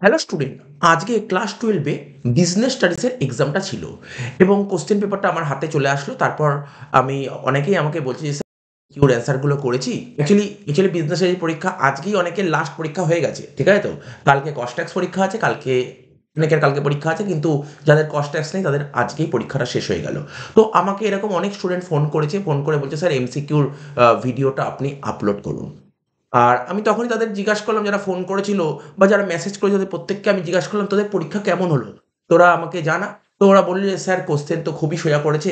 Hello student, আজকে class 12-এ business স্টাডিজের এক্সামটা ছিল এবং কোশ্চেন পেপারটা আমার হাতে চলে আসলো। তারপর আমি অনেকেই আমাকে বলছে যে, "স্যার কিউর অ্যান্সারগুলো করেছি।" অ্যাকচুয়ালি বিজনেস স্টাডিজ পরীক্ষা আজকেই অনেকের লাস্ট পরীক্ষা হয়ে গেছে। ঠিক আছে তো? কালকে কস্ট ট্যাক্স পরীক্ষা আছে, অনেকের কালকে পরীক্ষা আছে। কিন্তু যাদের কস্ট ট্যাক্স নেই তাদের আজকেই পরীক্ষাটা শেষ হয়ে গেল। তো আমাকে এরকম অনেক স্টুডেন্ট ফোন করেছে। ফোন করে বলছে, "স্যার এমসিকিউর ভিডিওটা আপনি আপলোড করুন।" আর আমি তখনই তাদের জিজ্ঞাসা করলাম যারা ফোন করেছিল বা যারা মেসেজ করেছে তাদের প্রত্যেককে আমি জিজ্ঞাসা করলাম, "তোদের পরীক্ষা কেমন হলো? তোরা আমাকে জানা।" তো ওরা বলল যে, "স্যার কোয়েশ্চেন তো খুবই সোজা করেছে।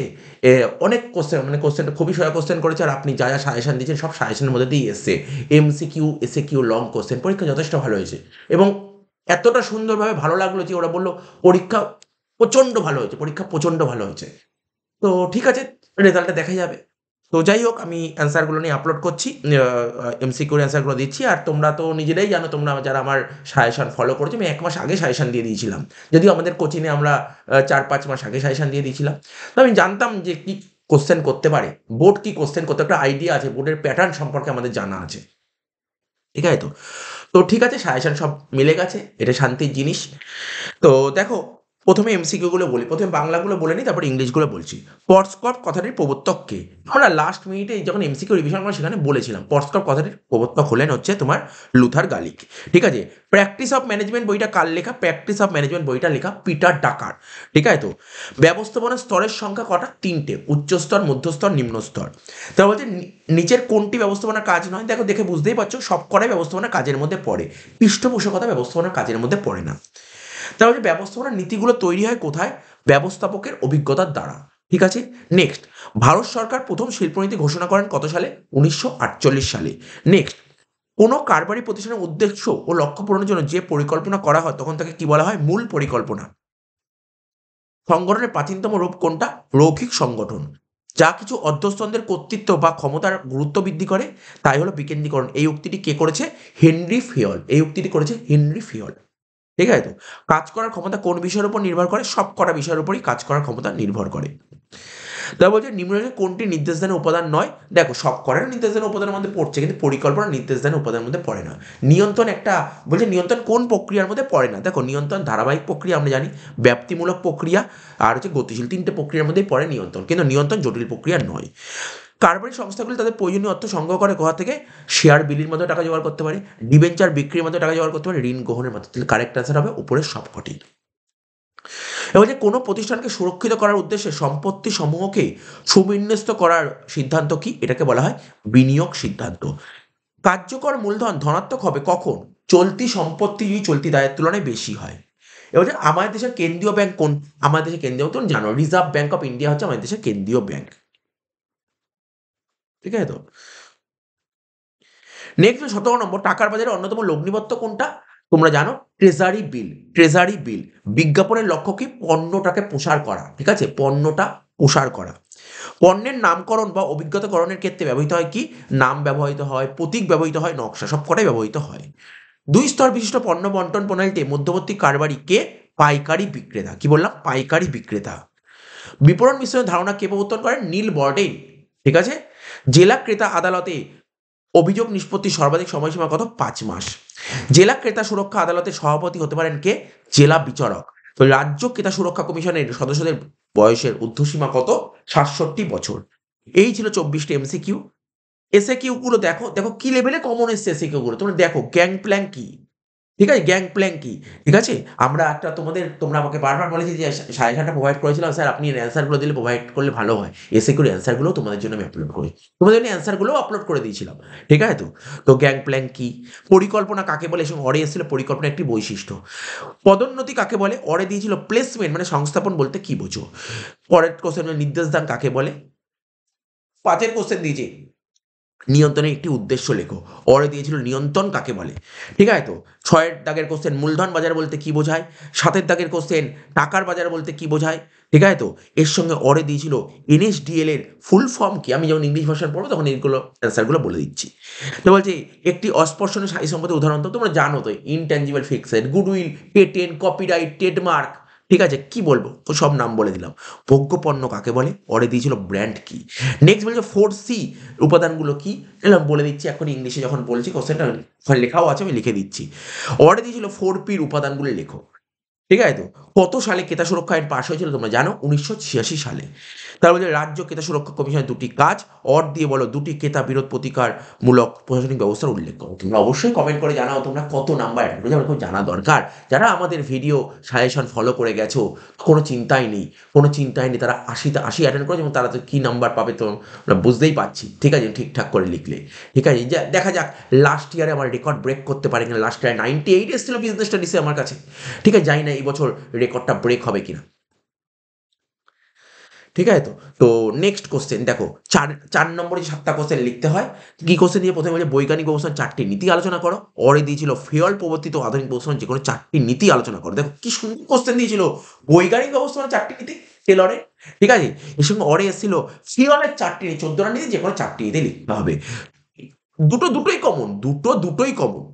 অনেক কোয়েশ্চেন মানে কোয়েশ্চেনটা খুবই সোজা কোয়েশ্চেন করেছে আর আপনি যা সাজেশন দিয়েছেন সব সাজেশনের মধ্যে দিয়েই এসছে। এমসিকিউ, এসএকিউ, লং কোয়েশ্চেন পরীক্ষা যথেষ্ট ভালো হয়েছে।" এবং এতটা সুন্দরভাবে ভালো লাগলো যে ওরা বলল, "পরীক্ষা প্রচণ্ড ভালো হয়েছে, পরীক্ষা প্রচণ্ড ভালো হয়েছে।" তো ঠিক আছে, রেজাল্টটা দেখা যাবে। তো যাই হোক আমি অ্যান্সারগুলো নিয়ে আপলোড করছি। এমসিকিউর অ্যান্সারগুলো দিচ্ছি। আর তোমরা তো নিজেরাই জানো তোমরা যারা আমার সাজেশন ফলো করেছো, আমি ১ মাস আগে সাজেশন দিয়ে দিয়েছিলাম। যদিও আমাদের কোচিংয়ে আমরা ৪-৫ মাস আগে সাজেশন দিয়ে দিয়েছিলাম। তো আমি জানতাম যে কি কোয়েশ্চেন করতে পারে। বোর্ড কি কোয়েশ্চেন করতে একটা আইডিয়া আছে। বোর্ডের প্যাটার্ন সম্পর্কে আমাদের জানা আছে। ঠিক আছে তো? তো ঠিক আছে সাজেশন সব মিলে গেছে। এটা শান্তির জিনিস। তো দেখো, ১ম এ এমসিকিউ গুলো বলি। ১ম এ বাংলাগুলো বলে নিই, তারপর ইংলিশগুলো বলছি। পডস্কপ কথাটির প্রবর্তক কে? আমরা লাস্ট মিনিটে যখন এমসিকিউ রিভিশন করলাম সেখানে বলেছিলাম। পডস্কপ কথাটির প্রবর্তক হলেন হচ্ছে তোমার লুথার গালিক। ঠিক আছে? প্র্যাকটিস অফ ম্যানেজমেন্ট বইটা কার লেখা? প্র্যাকটিস অফ ম্যানেজমেন্ট বইটা লেখা পিটার ডাকার। ঠিক আছে তো? ব্যবস্থাপনার স্তরের সংখ্যা কটা? ৩ টে। উচ্চ স্তর, মধ্য স্তর, নিম্ন স্তর। তারা বলছে নিচের কোনটি ব্যবস্থাপনার কাজ নয়? দেখো দেখে বুঝতেই পারছো সবকটাই ব্যবস্থাপনার কাজের মধ্যে পড়ে। পৃষ্ঠপোষকতা ব্যবস্থাপনার কাজের মধ্যে পড়ে না। তাহলে ব্যবস্থাপনার নীতিগুলো তৈরি হয় কোথায়? ব্যবস্থাপকের অভিজ্ঞতার দ্বারা। ঠিক আছে? নেক্সট, ভারত সরকার ১ম শিল্পনীতি ঘোষণা করেন কত সালে? ১৯৪৮ সালে। নেক্সট, কোনো কারবারি প্রতিষ্ঠানের উদ্দেশ্য ও লক্ষ্য পূরণের জন্য যে পরিকল্পনা করা হয় তখন তাকে কি বলা হয়? মূল পরিকল্পনা। সংগঠনের প্রাচীনতম রূপ কোনটা? রৈখিক সংগঠন। যা কিছু অধ্যস্তনদের কর্তৃত্ব বা ক্ষমতার গুরুত্ব বৃদ্ধি করে তাই হলো বিকেন্দ্রীকরণ। এই উক্তিটি কে করেছে? হেনরি ফিয়ল। এই উক্তিটি করেছে হেনরি ফিয়ল। ঠিক আছে তো? কাজ করার ক্ষমতা কোন বিষয়ের উপর নির্ভর করে? সবকটা বিষয়ের উপরই কাজ করার ক্ষমতা নির্ভর করে। তারপর বলছে নিম্নলিখিত কোনটি নির্দেশদানের উপাদান নয়? দেখো সবকটাই নির্দেশদানের উপাদানের মধ্যে পড়ছে কিন্তু পরিকল্পনা নির্দেশদানের উপাদানের মধ্যে পড়ে না। নিয়ন্ত্রণ একটা বলছে নিয়ন্ত্রণ কোন প্রক্রিয়ার মধ্যে পড়ে না? দেখো নিয়ন্ত্রণ ধারাবাহিক প্রক্রিয়া আমরা জানি, ব্যাপ্তিমূলক প্রক্রিয়া আর হচ্ছে গতিশীল। ৩ টে প্রক্রিয়ার মধ্যেই পড়ে নিয়ন্ত্রণ। কিন্তু নিয়ন্ত্রণ জটিল প্রক্রিয়া নয়। কারবারি সংস্থাগুলি তাদের প্রয়োজনীয় অর্থ সংগ্রহ করে কোথা থেকে? শেয়ার বিলির মাধ্যমে টাকা জোগাড় করতে পারে, ডিবেঞ্চার বিক্রির মাধ্যমে টাকা জোগাড় করতে পারে, ঋণ গ্রহণের মাধ্যমে। তাহলে কারেক্ট অ্যান্সার হবে উপরের সবকটি। এবার যে কোনো প্রতিষ্ঠানকে সুরক্ষিত করার উদ্দেশ্যে সম্পত্তি সমূহকে সুবিন্যস্ত করার সিদ্ধান্ত কি? এটাকে বলা হয় বিনিয়োগ সিদ্ধান্ত। কার্যকর মূলধন ধনাত্মক হবে কখন? চলতি সম্পত্তি যদি চলতি দায়ের তুলনায় বেশি হয়। এবার যে আমাদের দেশের কেন্দ্রীয় ব্যাংক কোন? আমাদের দেশের কেন্দ্রীয় ব্যাংক তুমি জানো, রিজার্ভ ব্যাংক অফ ইন্ডিয়া হচ্ছে আমাদের দেশের কেন্দ্রীয় ব্যাংক। ঠিক আছে তো? নেক্সট ১৭ নম্বর, টাকার বাজারে অন্যতম লগ্নিপত্র কোনটা? তোমরা জানো ট্রেজারি বিল। Treasury bill. বিজ্ঞাপনের লক্ষ্য কি? পণ্যটাকে প্রসার করা। ঠিক আছে? পণ্যটা প্রসার করা। পণ্যের নামকরণ বা অভিজ্ঞতাকরণের ক্ষেত্রে ব্যবহৃত হয় কি? নাম ব্যবহৃত হয়, প্রতীক ব্যবহৃত হয়, নকশা সবকটাই ব্যবহৃত হয়। ২ স্তর বিশিষ্ট পণ্য বন্টন প্রণালীতে মধ্যবর্তী কারবারি কে? পাইকারি বিক্রেতা। কি বললাম? পাইকারি বিক্রেতা। বিপণন মিশ্রণের ধারণা কে প্রবর্তন করেন? নীল বর্ডেন। ঠিক আছে? জেলা ক্রেতা আদালতে অভিযোগ নিষ্পত্তির সর্বাধিক সময়সীমা কত? ৫ মাস। জেলা ক্রেতা সুরক্ষা আদালতের সভাপতি হতে পারেন কে? জেলা বিচারক। তো রাজ্য ক্রেতা সুরক্ষা কমিশনের সদস্যদের বয়সের ঊর্ধ্বসীমা কত? ৬৭ বছর। এই ছিল ২৪টি এমসিকিউ। এসএকিউ গুলো দেখো, দেখো কি লেভেলে কমন এসছে এসএকিউ গুলো। তোমরা দেখো গ্যাং প্ল্যাঙ্ক কি? ঠিক আছে? গ্যাং প্ল্যাঙ্ক কি? ঠিক আছে? আমরা একটা তোমরা আমাকে বারবার বলেছি যে সাজেশনটা প্রোভাইড করেছিলাম, "স্যার আপনি এর অ্যান্সার গুলো দিলে প্রোভাইড করলে ভালো হয়।" এসএকিউর অ্যান্সার গুলোও তোমাদের জন্য আমি আপলোড করি। তোমাদের জন্য অ্যান্সার গুলোও আপলোড করে দিয়েছিলাম। ঠিক আছে তো? তো গ্যাং প্ল্যাঙ্ক কি? পরিকল্পনা কাকে বলে? এবং অরে এসেছিল পরিকল্পনা একটি বৈশিষ্ট্য। পদোন্নতি কাকে বলে? অরে দিয়েছিল প্লেসমেন্ট মানে সংস্থাপন বলতে কি বোঝো? পরের কোয়েশ্চেন নির্দেশ দান কাকে বলে? ৫ এর কোয়েশ্চেন দিয়েছি। নিয়ন্ত্রণের একটি উদ্দেশ্য লেখো। অরে দিয়েছিল নিয়ন্ত্রণ কাকে বলে? ঠিক আছে তো? ৬ এর দাগের কোশ্চেন মূলধন বাজার বলতে কি বোঝায়? ৭ এর দাগের কোশ্চেন টাকার বাজার বলতে কি বোঝায়? ঠিক আছে তো? এর সঙ্গে অরে দিয়েছিল এনএসডিএল এর ফুল ফর্ম কি? আমি যখন ইংলিশ ভার্সন পড়বো তখন এইগুলো অ্যান্সার গুলো বলে দিচ্ছি। তো বলছে একটি অস্পর্শনীয় স্থায়ী সম্পদের উদাহরণ তো তোমরা জানো তো intangible fixed, goodwill, patent, copyright, trademark. ঠিক আছে, কি বলবো, তো সব নাম বলে দিলাম। ভোগ্যপণ্য কাকে বলে, অরে দিয়েছিল ব্র্যান্ড কি। নেক্সট বলছে 4C উপাদানগুলো কি, এলাম বলে দিচ্ছি এখন ইংলিশে যখন বলছি কোশ্চেনটা লেখাও আছে, আমি লিখে দিচ্ছি। অরে দিয়েছিল 4Pর উপাদানগুলো লেখো। ঠিক আছে তো, কত সালে ক্রেতা সুরক্ষা আইন পাশ হয়েছিল তোমরা জানো, 1986 সালে। তার মধ্যে রাজ্য ক্রেতা সুরক্ষা কমিশনের দুটি কাজ, অর দিয়ে বলো দুটি ক্রেতা বিরোধ প্রতিকারমূলক প্রশাসনিক ব্যবস্থার উল্লেখ করো। তোমরা অবশ্যই কমেন্ট করে জানাও তোমরা কত নাম্বার অ্যাটেন্ড করেছো, আমার খুব জানা দরকার। যারা আমাদের ভিডিও সাজেশন ফলো করে গেছো, কোনো চিন্তাই নেই, কোনো চিন্তাই নেই, তারা 80 অ্যাটেন্ড করেছে এবং তারা তো কী নাম্বার পাবে তো আমরা বুঝতেই পারছি। ঠিক আছে, ঠিকঠাক করে লিখলে। ঠিক আছে, দেখা যাক লাস্ট ইয়ারে আমার রেকর্ড ব্রেক করতে পারে কিনা। লাস্ট ইয়ারে 98 এসেছিল বিজনেস স্টাডিসে আমার কাছে। ঠিক আছে, জানি না এই বছর রেকর্ডটা ব্রেক হবে কিনা। ঠিক আছে তো, তো নেক্সট কোশ্চেন দেখো, চার চার নম্বরে 7টা কোশ্চেন লিখতে হয়। কি কোশ্চেন দিয়ে, প্রথমে বলছে বৈজ্ঞানিক ব্যবস্থার 4টি নীতি আলোচনা করো। অরে দিয়েছিল ফিওল প্রবর্তিত আধুনিক ব্যবস্থার যে কোনো 4টি নীতি আলোচনা করো। দেখো কি সুন্দর কোশ্চেন দিয়েছিল, বৈজ্ঞানিক ব্যবস্থার 4টি নীতি টেলরে। ঠিক আছে, এর সঙ্গে অরে এসেছিল ফিওলের 4টি 14টা নীতি, যে কোনো 4টি নীতি লিখতে হবে। দুটোই কমন, দুটোই কমন।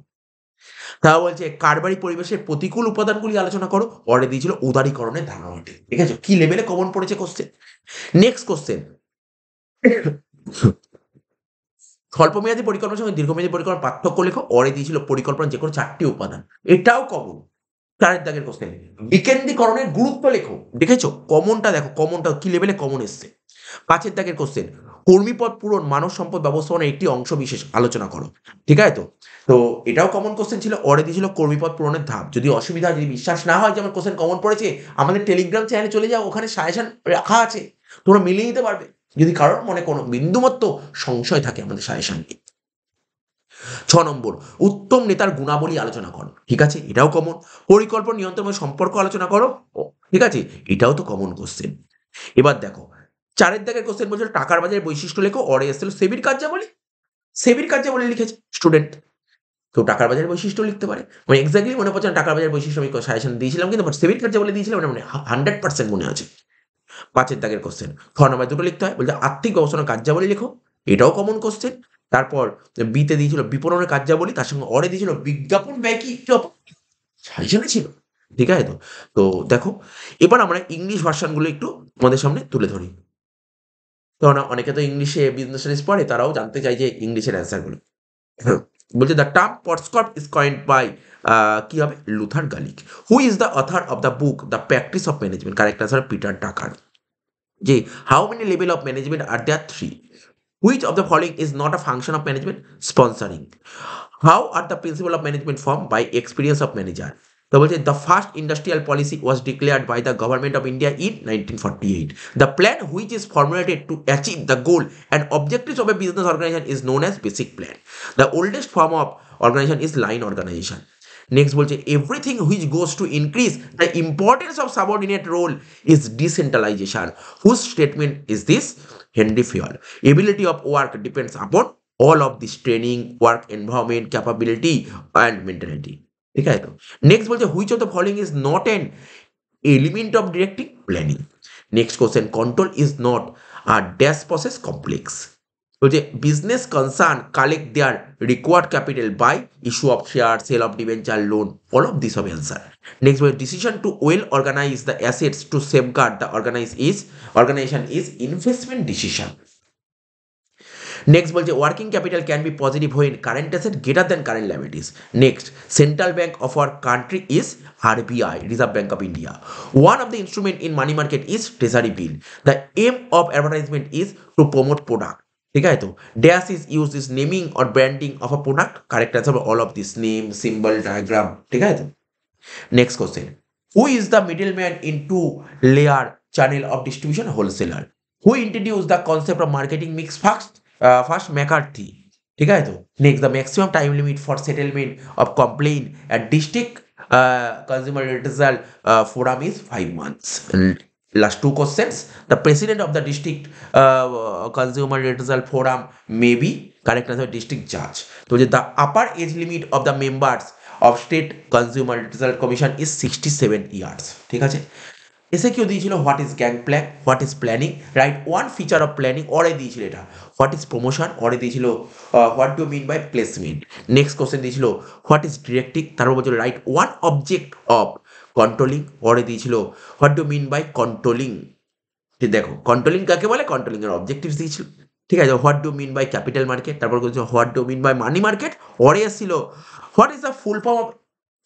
তা বলছে কারবারি পরিবেশের প্রতিকূল উপাদানগুলি আলোচনা করো। অরে দিয়েছিল উদারীকরণের ধারণাটি। ঠিক আছে, কি লেভেলে কমন পড়েছে কোশ্চেন। নেক্সট কোশ্চেন, স্বল্পমেয়াদী পরিকল্পনার সঙ্গে দীর্ঘমেয়াদী পরিকল্পনার পার্থক্য লেখো। অরে দিয়েছিল পরিকল্পনা যে কোনো 4টি উপাদান, এটাও কমন। 4 দাগের কোশ্চেন, বিকেন্দ্রীকরণের গুরুত্ব লেখো। দেখেছো কমনটা, দেখো কমনটা কি লেভেলে কমন এসছে। 5 দাগের কোশ্চেন, কর্মীপদ পূরণ মানব সম্পদ ব্যবস্থাপনার একটি অংশ বিশেষ আলোচনা করো। ঠিক আছে তো, তো এটাও কমন কোশ্চেন ছিল। অরে দিয়েছিল কর্মীপদ পূরণের ধাপ। যদি অসুবিধা, যদি বিশ্বাস না হয় যে আমার কোশ্চেন কমন পড়েছে, আমাদের টেলিগ্রাম চ্যানেলে চলে যাও, ওখানে সাজেশন রাখা আছে, তোমরা মিলিয়ে নিতে পারবে যদি কারোর মনে কোনো বিন্দুমাত্র সংশয় থাকে আমাদের সাজেশন নিয়ে। 6 নম্বর, উত্তম নেতার গুণাবলী আলোচনা করো। ঠিক আছে, এটাও কমন। পরিকল্পনা নিয়ন্ত্রণের সম্পর্ক আলোচনা করো। ঠিক আছে, এটাও তো কমন কোশ্চেন। এবার দেখো 4 দাগের কোশ্চেন বলছিল টাকার বাজারের বৈশিষ্ট্য লেখো। অরে এসেছিল সেবির কার্যাবলী। সেবির কার্যাবলী লিখেছে স্টুডেন্ট। কেউ টাকার বাজারের বৈশিষ্ট্য লিখতে পারে, মানে এক্স্যাক্টলি মনে পড়ছে না টাকার বাজারের বৈশিষ্ট্য আমি সাজেশন দিয়েছিলাম, কিন্তু সেবির কার্যাবলী দিয়েছিলাম, মানে 100% মনে আছে। 5 দাগের কোশ্চেন, 6 নম্বর দুটো লিখতে হয়, বলছে আর্থিক ব্যবস্থাপনার কার্যাবলী লেখো। এটাও কমন কোশ্চেন। তারপর বিতে দিয়েছিল বিপণনের কার্যাবলী, তার সঙ্গে অরে দিয়েছিল বিজ্ঞাপন ব্যয় কি সাজেশনে ছিল। ঠিক আছে তো, তো দেখো এবার আমরা ইংলিশ ভার্সনগুলো একটু আমাদের সামনে তুলে ধরি। কেননা অনেকে তো ইংলিশে বিজনেস স্টাডিজ পড়ে, তারাও জানতে চায় যে ইংলিশের অ্যান্সারগুলো। বলছে the term POSDCORB is coined by কি হবে, Luther Gulick. Who is the author of the book the practice of management, correct answer Peter Drucker. যে how many level of management are there 3, which of the following is not a function of management, sponsoring. How are the principal of management form, by experience of manager. তো বলছে the first industrial policy was declared by the government of India in 1948, the plan which is formulated to achieve the goal and objectives of a business organization is known as basic plan, the oldest form of organization is line organization. Next বলছে everything which goes to increase the importance of subordinate role is decentralization. Whose statement is this? Henry Fayol. Ability of work depends upon all of this training, work environment, capability and mentality. ঠিক আছে তো, next বলছে which of the following is not an element of directive planning. Next question, control is not a dash process complex. বলছে business concern collect their required capital by issue of share, sale of debenture, loan, all of this হবে answer. Next বলছে decision to well organize the assets to safeguard the organization is investment decision. Next বলছে working capital can be positive when current asset greater than current liabilities. Next central bank of our country is RBI, reserve bank of India. One of the instrument in money market is treasury bill. The aim of advertisement is to promote product. ঠিক আছে তো, dash is use is naming or branding of a product, correct answer all of this, name, symbol, diagram. ঠিক আছে তো, next question, who is the middle man in two layer channel of distribution, wholesaler. Who introduce the concept of marketing mix first, McCarthy. ঠিক আছে তো, next the maximum time limit for settlement of complain at district consumer redressal forum is 5 months. Last two questions, the president of the district consumer redressal forum may be, correct answer, district judge. So the upper age limit of the members of state consumer redressal commission is 67 years. ঠিক আছে, এসে কেউ দিয়েছিল what is gang plan, what is planning, write one feature of planning, অরে দিয়েছিল এটা what is promotion, অরে দিয়েছিল what do mean by placement. Next question দিয়েছিল হোয়াট ইজ ডিরেক্টিভ, তারপর বলছিল write one object of controlling, পরে দিয়েছিল what do mean by controlling. দেখো কন্ট্রোলিং কাকে বলে, কন্ট্রোলিং এর অবজেক্টিভস দিয়েছিল। ঠিক আছে, what do mean by capital market, তারপর বলছে what do mean by money market, পরে এসেছিল what is the full form of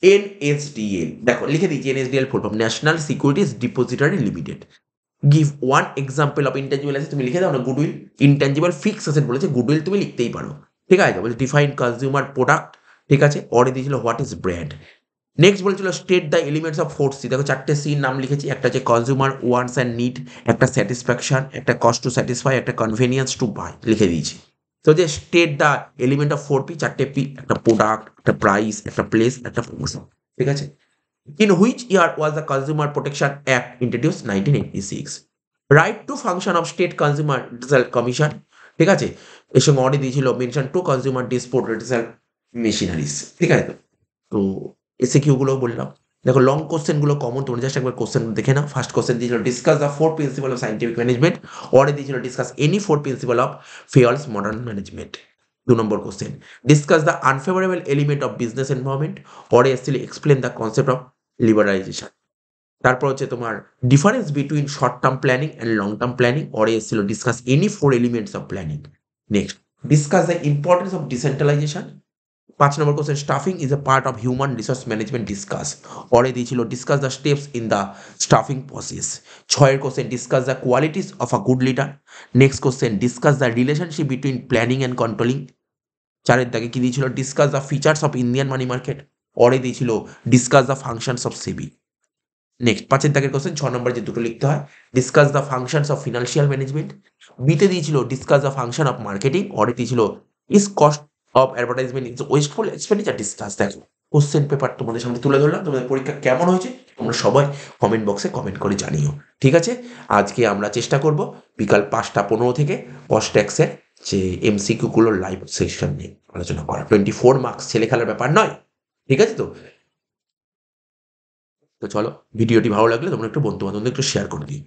NSDL. দেখো লিখে দিয়েছি NSDL full form national securities depository limited. Give one example of intangible asset, তুমি লিখে দাও না গুডউইল। ইনটেনজিবল ফিক্স অ্যাসেট বলেছে, গুডউইল তুমি লিখতেই পারো। ঠিক আছে, বলছে ডিফাইন কনজিউমার প্রোডাক্ট। ঠিক আছে, পরে দিয়েছিল হোয়াট ইজ ব্র্যান্ড। নেক্সট বলছিল state the elements of 4C। দেখো 4টে সি নাম লিখেছি, একটা হচ্ছে কনজিউমার ওয়ান্টস অ্যান্ড নিড, একটা স্যাটিসফ্যাকশন, একটা কস্ট টু স্যাটিসফাই, একটা কনভেনিয়েন্স টু বাই, লিখে দিয়েছি। তো যে state the element of 4P, 4টে পি, একটা প্রোডাক্ট, একটা প্রাইস, একটা প্লেস, একটা ফাংশন। ঠিক আছে, in which year was the consumer protection act introduce 1986। Right to function of state consumer result commission. ঠিক আছে, এর সঙ্গে অনেক দিয়েছিল mention to consumer dispute result machineries. ঠিক আছে, তো এসে কিউগুলো বললাম। দেখো লং কোশ্চেনগুলো কমন, তোমরা জাস্ট একবার কোশ্চেন দেখে নাও। ফার্স্ট কোশ্চেন দিয়েছিল discuss the 4 principal of scientific management, অরে দিয়েছিল discuss any 4 principal of Fayol's modern management. 2 নম্বর question discuss the unfavourable element of business environment, অরে এসেছিল explain the concept of liberalisation. তারপর হচ্ছে তোমার difference between short term planning and long term planning, অরে এসেছিল discuss any 4 elements of planning. Next discuss the importance of decentralisation. 5 number question staffing is a part of human resource management discuss, পরে দিয়েছিল discuss the steps in the staffing process. 6এর question discuss the qualities of a good leader. Next question discuss the relationship between planning and controlling. 4এর দাগে কি দিয়েছিল discuss the features of Indian money market, পরে দিয়েছিল discuss the functions of SEBI. Next 5এর দাগের question 6 number যে দুটো লিখতে হয়, discuss the functions of financial management. বিতে দিয়েছিল discuss the function of marketing, অরে দিয়েছিল is cost of advertisement is wasteful expenditure discuss. দেখো কোশ্চেন পেপার তোমাদের সামনে তুলে ধরলাম, তোমাদের পরীক্ষা কেমন হয়েছে তোমরা সবাই কমেন্ট বক্সে কমেন্ট করে জানিও। ঠিক আছে, আজকে আমরা চেষ্টা করব বিকাল 5টা 15 থেকে কস্ট্যাক্সের যে এমসিকিউগুলোর লাইভ সেশন নিয়ে আলোচনা করা। 24 মার্কস ছেলে খেলার ব্যাপার নয়। ঠিক আছে, তো তো চলো ভিডিওটি ভালো লাগলে তোমরা একটু বন্ধু বান্ধবদের একটু শেয়ার করে দিও।